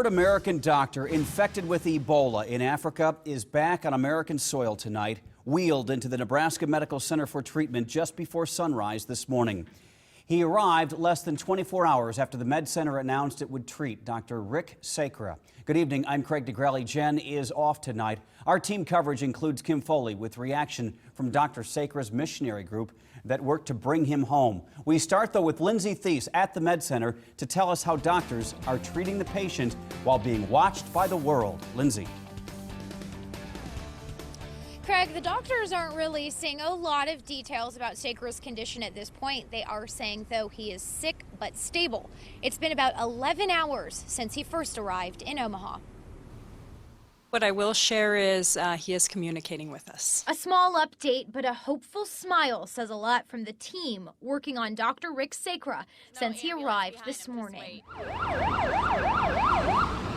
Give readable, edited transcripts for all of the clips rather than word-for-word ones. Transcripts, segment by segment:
third American doctor infected with Ebola in Africa is back on American soil tonight, wheeled into the Nebraska Medical Center for treatment just before sunrise this morning. He arrived less than 24 hours after the Med Center announced it would treat Dr. Rick Sacra. Good evening, I'm Craig DeGrelli. Jen is off tonight. Our team coverage includes Kim Foley with reaction from Dr. Sacra's missionary group that worked to bring him home. We start, though, with Lindsay Thies at the Med Center to tell us how doctors are treating the patient while being watched by the world. Lindsay. Craig, the doctors aren't releasing a lot of details about Sacra's condition at this point. They are saying, though, he is sick but stable. It's been about 11 hours since he first arrived in Omaha. What I will share is he is communicating with us. A small update, but a hopeful smile says a lot from the team working on Dr. Rick Sacra since he arrived this morning.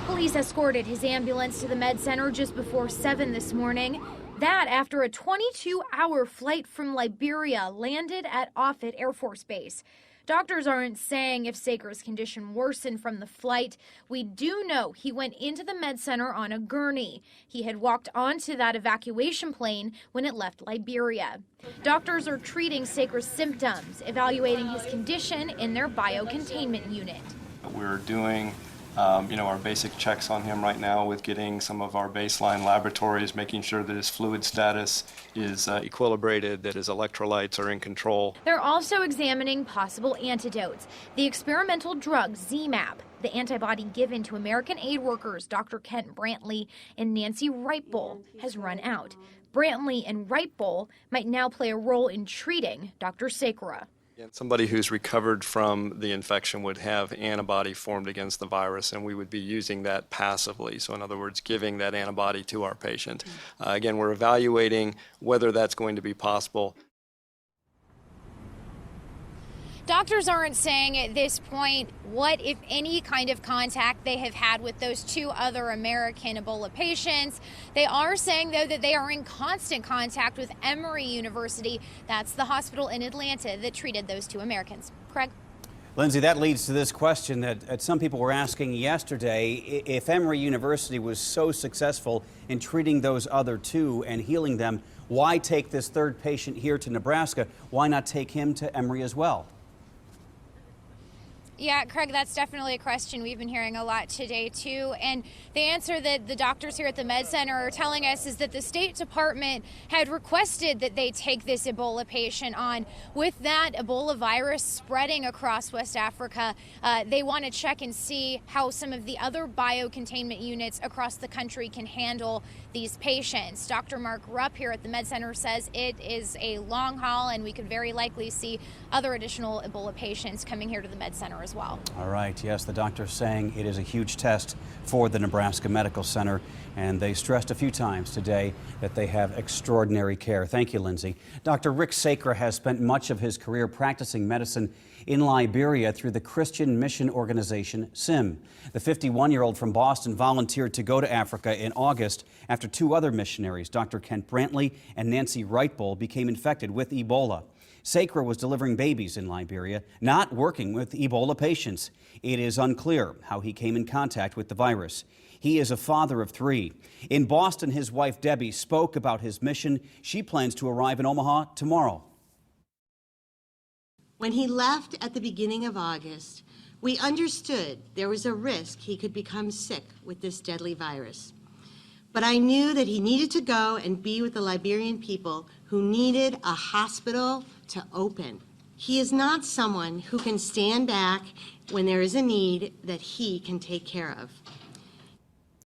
Police escorted his ambulance to the Med Center just before 7 this morning. That after a 22-hour flight from Liberia landed at Offutt Air Force Base. Doctors aren't saying if Sacra's condition worsened from the flight. We do know he went into the Med Center on a gurney. He had walked onto that evacuation plane when it left Liberia. Doctors are treating Sacra's symptoms, evaluating his condition in their biocontainment unit. We're doing our basic checks on him right now with getting some of our baseline laboratories, making sure that his fluid status is equilibrated, that his electrolytes are in control. They're also examining possible antidotes. The experimental drug Z-MAP, the antibody given to American aid workers Dr. Kent Brantley and Nancy Wrightbull, has run out. Brantley and Wrightbull might now play a role in treating Dr. Sacra. Somebody who's recovered from the infection would have antibody formed against the virus, and we would be using that passively. So in other words, giving that antibody to our patient. Again, we're evaluating whether that's going to be possible. Doctors aren't saying at this point what, if any, kind of contact they have had with those two other American Ebola patients. They are saying, though, that they are in constant contact with Emory University. That's the hospital in Atlanta that treated those two Americans. Craig? Lindsay, that leads to this question that some people were asking yesterday. If Emory University was so successful in treating those other two and healing them, why take this third patient here to Nebraska? Why not take him to Emory as well? Yeah, Craig, that's definitely a question we've been hearing a lot today, too. And the answer that the doctors here at the Med Center are telling us is that the State Department had requested that they take this Ebola patient on. With that Ebola virus spreading across West Africa, they want to check and see how some of the other biocontainment units across the country can handle these patients. Dr. Mark Rupp here at the Med Center says it is a long haul, and we could very likely see other additional Ebola patients coming here to the Med Center as well. All right, yes, the doctor's saying it is a huge test for the Nebraska Medical Center, and they stressed a few times today that they have extraordinary care. Thank you, Lindsay. Dr. Rick Sacra has spent much of his career practicing medicine in Liberia through the Christian mission organization SIM. The 51-year-old from Boston volunteered to go to Africa in August after two other missionaries, Dr. Kent Brantley and Nancy Wrightbull, became infected with Ebola. Sacra was delivering babies in Liberia, not working with Ebola patients. It is unclear how he came in contact with the virus. He is a father of 3. In Boston, his wife Debbie spoke about his mission. She plans to arrive in Omaha tomorrow. When he left at the beginning of August, we understood there was a risk he could become sick with this deadly virus. But I knew that he needed to go and be with the Liberian people who needed a hospital to open. He is not someone who can stand back when there is a need that he can take care of.